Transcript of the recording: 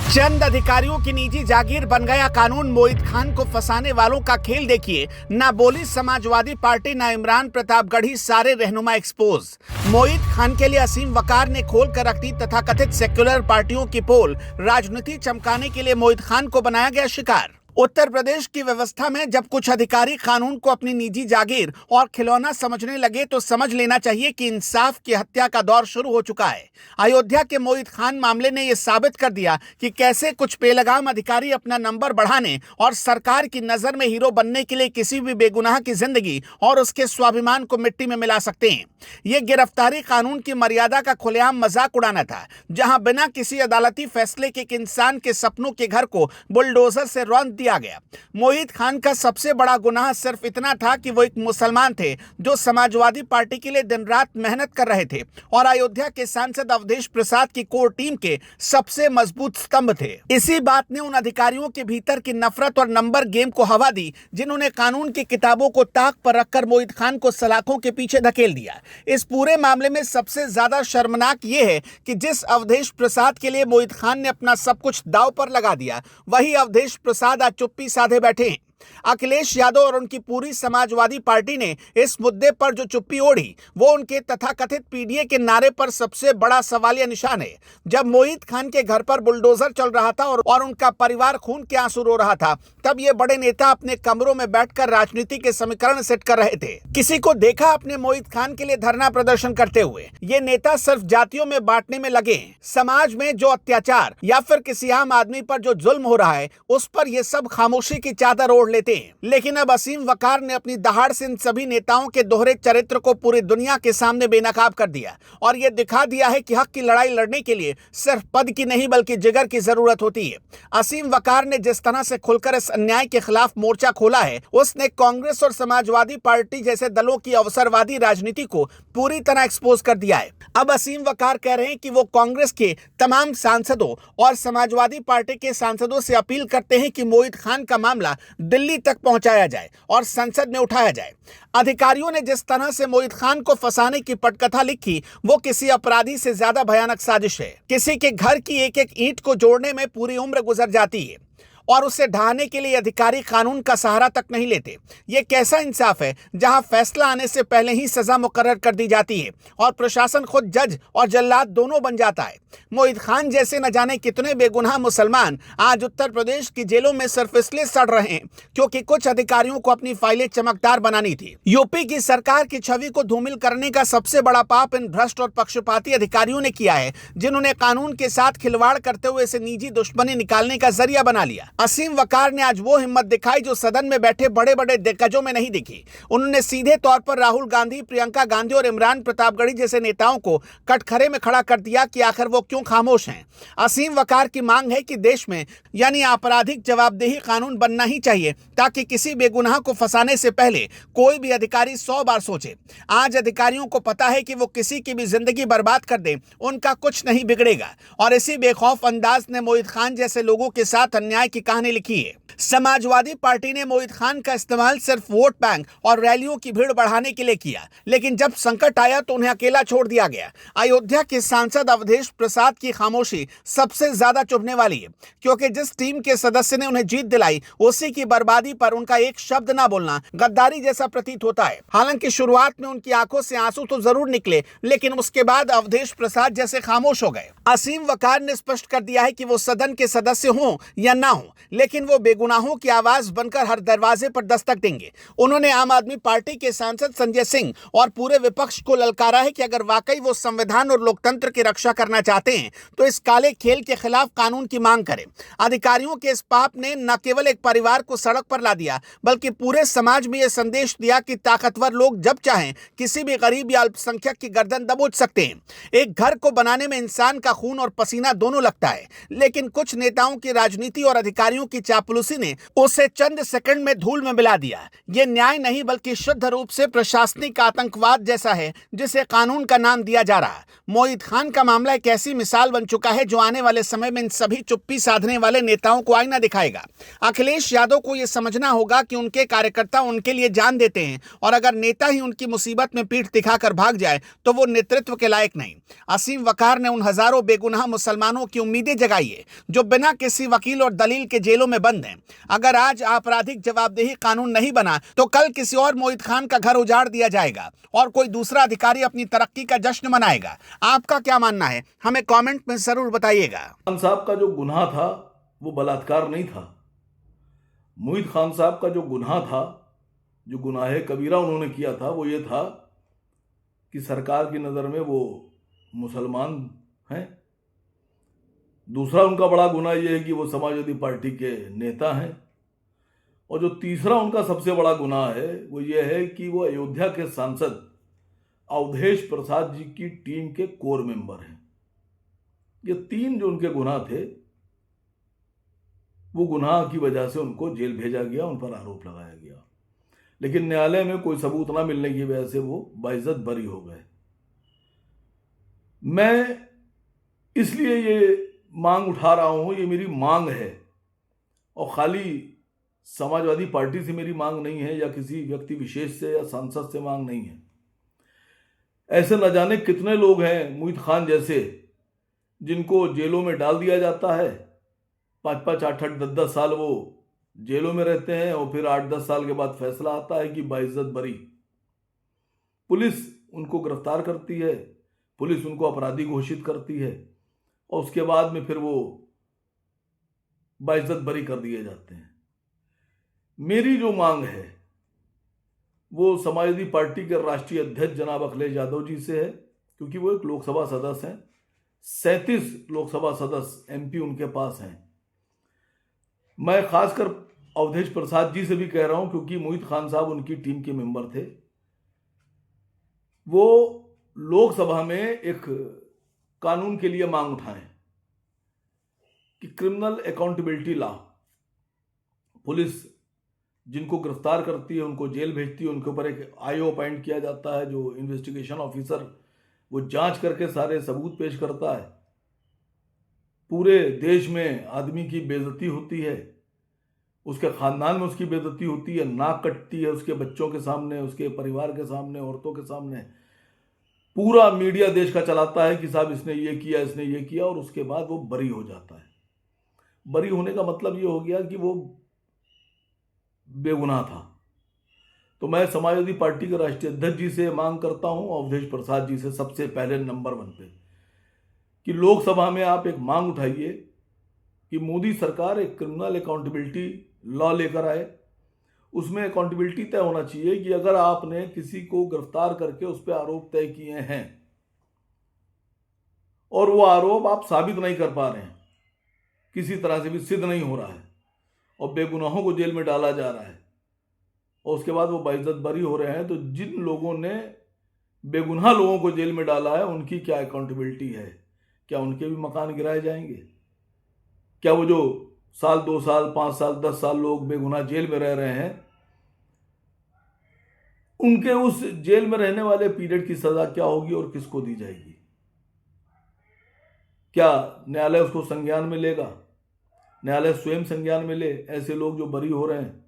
चंद अधिकारियों की निजी जागीर बन गया कानून। मोहित खान को फंसाने वालों का खेल देखिए। ना बोली समाजवादी पार्टी, ना इमरान प्रतापगढ़ी, सारे रहनुमा एक्सपोज। मोहित खान के लिए असीम वकार ने खोल कर रख दी तथाकथित सेक्युलर पार्टियों की पोल। राजनीति चमकाने के लिए मोहित खान को बनाया गया शिकार। उत्तर प्रदेश की व्यवस्था में जब कुछ अधिकारी कानून को अपनी निजी जागीर और खिलौना समझने लगे तो समझ लेना चाहिए कि इंसाफ की हत्या का दौर शुरू हो चुका है। अयोध्या के मोहित खान मामले ने यह साबित कर दिया कि कैसे कुछ बेलगाम अधिकारी अपना नंबर बढ़ाने और सरकार की नजर में हीरो बनने के लिए किसी भी बेगुनाह की जिंदगी और उसके स्वाभिमान को मिट्टी में मिला सकते हैं। यह गिरफ्तारी कानून की मर्यादा का खुलेआम मजाक उड़ाना था, जहां बिना किसी अदालती फैसले के एक इंसान के सपनों के घर को बुलडोजर से रौंद दिया गया। मोहित खान का सबसे बड़ा गुनाह सिर्फ इतना था कि वो एक मुसलमान थे जो समाजवादी पार्टी के लिए दिन रात मेहनत कर रहे थे और अयोध्या के सांसद अवधेश प्रसाद की कोर टीम के सबसे मजबूत स्तंभ थे। इसी बात ने उन अधिकारियों के भीतर की नफरत और नंबर गेम को हवा दी जिन्होंने कानून की किताबों को ताक पर रखकर मोहित खान को सलाखों के पीछे धकेल दिया। इस पूरे मामले में सबसे ज्यादा शर्मनाक यह है कि जिस अवधेश प्रसाद के लिए मोहित खान ने अपना सब कुछ दांव पर लगा दिया, वही अवधेश प्रसाद आज चुप्पी साधे बैठे हैं। अखिलेश यादव और उनकी पूरी समाजवादी पार्टी ने इस मुद्दे पर जो चुप्पी ओढ़ी वो उनके तथाकथित पीडीए के नारे पर सबसे बड़ा सवालिया निशान है। जब मोहित खान के घर पर बुलडोजर चल रहा था और उनका परिवार खून के आंसू रो रहा था, तब ये बड़े नेता अपने कमरों में बैठकर राजनीति के समीकरण सेट कर रहे थे। किसी को देखा अपने मोहित खान के लिए धरना प्रदर्शन करते हुए? ये नेता सिर्फ जातियों में बांटने में लगे हैं। समाज में जो अत्याचार या फिर किसी आम आदमी पर जो जुल्म हो रहा है उस पर ये सब खामोशी की चादर ओढ़ लेते हैं। लेकिन अब असीम वकार ने अपनी दहाड़ से इन सभी नेताओं के दोहरे चरित्र को पूरी दुनिया के सामने बेनकाब कर दिया और यह दिखा दिया है कि हक की लड़ाई लड़ने के लिए सिर्फ पद की नहीं बल्कि जिगर की जरूरत होती है। असीम वकार ने जिस तरह से खुलकर इस अन्याय के खिलाफ मोर्चा खोला है, उसने कांग्रेस और समाजवादी पार्टी जैसे दलों की अवसरवादी राजनीति को पूरी तरह एक्सपोज कर दिया है। अब असीम वकार कह रहे हैं कि वो कांग्रेस के तमाम सांसदों और समाजवादी पार्टी के सांसदों से अपील करते हैं कि मोहित खान का मामला दिल्ली तक पहुंचाया जाए और संसद में उठाया जाए। अधिकारियों ने जिस तरह से मोहित खान को फंसाने की पटकथा लिखी वो किसी अपराधी से ज्यादा भयानक साजिश है। किसी के घर की एक एक ईंट को जोड़ने में पूरी उम्र गुजर जाती है और उसे ढहाने के लिए अधिकारी कानून का सहारा तक नहीं लेते। ये कैसा इंसाफ है जहां फैसला आने से पहले ही सजा मुकर्रर कर दी जाती है और प्रशासन खुद जज और जल्लाद दोनों बन जाता है। मोहित खान जैसे न जाने कितने बेगुनाह मुसलमान आज उत्तर प्रदेश की जेलों में सिर्फ इसलिए सड़ रहे हैं क्योंकि कुछ अधिकारियों को अपनी फाइलें चमकदार बनानी थी। यूपी की सरकार की छवि को धूमिल करने का सबसे बड़ा पाप इन भ्रष्ट और पक्षपाती अधिकारियों ने किया है जिन्होंने कानून के साथ खिलवाड़ करते हुए इसे निजी दुश्मनी निकालने का जरिया बना लिया। असीम वकार ने आज वो हिम्मत दिखाई जो सदन में बैठे बड़े बड़े दिग्गजों में नहीं दिखी। उन्होंने सीधे तौर पर राहुल गांधी, प्रियंका गांधी और इमरान प्रतापगढ़ी जैसे नेताओं को कटघरे में खड़ा कर दिया कि आखिर वो क्यों खामोश हैं। असीम वकार की मांग है कि देश में यानी आपराधिक जवाबदेही कानून बनना ही चाहिए ताकि किसी बेगुनाह को फंसाने से पहले कोई भी अधिकारी 100 बार सोचे। आज अधिकारियों को पता है कि वो किसी की भी जिंदगी बर्बाद कर दे, उनका कुछ नहीं बिगड़ेगा और इसी बेखौफ अंदाज ने मोहित खान जैसे लोगों के साथ अन्याय की कहानी लिखी है। समाजवादी पार्टी ने मोहित खान का इस्तेमाल सिर्फ वोट बैंक और रैलियों की भीड़ बढ़ाने के लिए किया, लेकिन जब संकट आया तो उन्हें अकेला छोड़ दिया गया। अयोध्या के सांसद अवधेश प्रसाद की खामोशी सबसे ज्यादा चुभने वाली है क्योंकि जिस टीम के सदस्य ने उन्हें जीत दिलाई उसी की बर्बादी पर उनका एक शब्द ना बोलना गद्दारी जैसा प्रतीत होता है। हालांकि शुरुआत में उनकी आंखों से आंसू तो जरूर निकले, लेकिन उसके बाद अवधेश प्रसाद जैसे खामोश हो गए। असीम वकार ने स्पष्ट कर दिया है कि वो सदन के सदस्य हों या ना हो, लेकिन वो बेगुनाहों की आवाज बनकर हर दरवाजे पर दस्तक देंगे। उन्होंने आम आदमी पार्टी के सांसद संजय सिंह और पूरे विपक्ष को ललकारा है कि अगर वाकई वो संविधान और लोकतंत्र की रक्षा करना चाहते हैं तो इस काले खेल के खिलाफ कानून की मांग करें। अधिकारियों के इस पाप ने न केवल एक परिवार को सड़क पर ला दिया बल्कि पूरे समाज में यह संदेश दिया कि ताकतवर लोग जब चाहें किसी भी गरीब या अल्पसंख्यक की गर्दन दबोच सकते हैं। एक घर को बनाने में इंसान का खून और पसीना दोनों लगता है, लेकिन कुछ नेताओं की राजनीति और अधिकारियों की चापलूसी एजेंसी ने उसे चंद सेकंड में धूल में मिला दिया। ये न्याय नहीं बल्कि शुद्ध रूप से प्रशासनिक आतंकवाद जैसा है जिसे कानून का नाम दिया जा रहा है। मोहित खान का मामला एक ऐसी मिसाल बन चुका है जो आने वाले समय में इन सभी चुप्पी साधने वाले नेताओं को आईना दिखाएगा। अखिलेश यादव को यह समझना होगा कि उनके कार्यकर्ता उनके लिए जान देते हैं और अगर नेता ही उनकी मुसीबत में पीठ दिखाकर भाग जाए तो वो नेतृत्व के लायक नहीं। असीम वकार ने उन हजारों बेगुनाह मुसलमानों की उम्मीदें जगाई है जो बिना किसी वकील और दलील के जेलों में बंद हैं। अगर आज आपराधिक जवाबदेही कानून नहीं बना तो कल किसी और मोहित खान का घर उजाड़ दिया जाएगा और कोई दूसरा अधिकारी अपनी तरक्की का जश्न मनाएगा। आपका क्या मानना है, हमें कमेंट में जरूर बताइएगा। खान साहब का जो गुनाह था वो बलात्कार नहीं था। मोहित खान साहब का जो गुनाह था, जो गुनाह कबीरा उन्होंने किया था, वो ये था कि सरकार की नज़र में वो मुसलमान हैं। दूसरा उनका बड़ा गुनाह ये है कि वो समाजवादी पार्टी के नेता हैं। और जो तीसरा उनका सबसे बड़ा गुनाह है वो ये है कि वो अयोध्या के सांसद अवधेश प्रसाद जी की टीम के कोर मेंबर हैं। ये तीन जो उनके गुनाह थे, वो गुनाह की वजह से उनको जेल भेजा गया, उन पर आरोप लगाया गया। लेकिन न्यायालय में कोई सबूत ना मिलने की वजह से वो बाइज्जत बरी हो गए। मैं इसलिए ये मांग उठा रहा हूं, ये मेरी मांग है और खाली समाजवादी पार्टी से मेरी मांग नहीं है या किसी व्यक्ति विशेष से या सांसद से मांग नहीं है। ऐसे न जाने कितने लोग हैं मोहित खान जैसे जिनको जेलों में डाल दिया जाता है। 5-5, 8-8, 10-10 साल वो जेलों में रहते हैं और फिर 8-10 साल के बाद फैसला आता है कि बाइज्जत बरी। पुलिस उनको गिरफ्तार करती है, पुलिस उनको अपराधी घोषित करती है और उसके बाद में फिर वो बाइज्जत बरी कर दिए जाते हैं। मेरी जो मांग है वो समाजवादी पार्टी के राष्ट्रीय अध्यक्ष जनाब अखिलेश यादव जी से है, क्योंकि वो एक लोकसभा सदस्य हैं। 37 लोकसभा सदस्य एमपी उनके पास हैं। मैं खासकर अवधेश प्रसाद जी से भी कह रहा हूं क्योंकि मोहित खान साहब उनकी टीम के मेंबर थे। वो लोकसभा में एक कानून के लिए मांग उठाएं कि क्रिमिनल अकाउंटेबिलिटी लॉ, पुलिस जिनको गिरफ्तार करती है, उनको जेल भेजती है, उनके ऊपर एक आईओ अपॉइंट किया जाता है जो इन्वेस्टिगेशन ऑफिसर, वो जांच करके सारे सबूत पेश करता है। पूरे देश में आदमी की बेइज्जती होती है, उसके खानदान में उसकी बेइज्जती होती है, नाक कटती है उसके बच्चों के सामने, उसके परिवार के सामने, औरतों के सामने। पूरा मीडिया देश का चलाता है कि साहब इसने ये किया, इसने ये किया, और उसके बाद वो बरी हो जाता है। बरी होने का मतलब ये हो गया कि वो बेगुनाह था। तो मैं समाजवादी पार्टी के राष्ट्रीय अध्यक्ष जी से मांग करता हूं, अवधेश प्रसाद जी से सबसे पहले नंबर 1 पे, कि लोकसभा में आप एक मांग उठाइए कि मोदी सरकार एक क्रिमिनल अकाउंटेबिलिटी लॉ लेकर आए। उसमें अकाउंटेबिलिटी तय होना चाहिए कि अगर आपने किसी को गिरफ्तार करके उस पर आरोप तय किए हैं और वो आरोप आप साबित नहीं कर पा रहे हैं, किसी तरह से भी सिद्ध नहीं हो रहा है और बेगुनाहों को जेल में डाला जा रहा है और उसके बाद वो बाइज्जत बरी हो रहे हैं, तो जिन लोगों ने बेगुनाह लोगों को जेल में डाला है उनकी क्या अकाउंटेबिलिटी है? क्या उनके भी मकान गिराए जाएंगे? क्या वो जो 1 साल, 2 साल, 5 साल, 10 साल लोग बेगुनाह जेल में रह रहे हैं, उनके उस जेल में रहने वाले पीरियड की सजा क्या होगी और किसको दी जाएगी? क्या न्यायालय उसको संज्ञान में लेगा? न्यायालय स्वयं संज्ञान में ले ऐसे लोग जो बरी हो रहे हैं?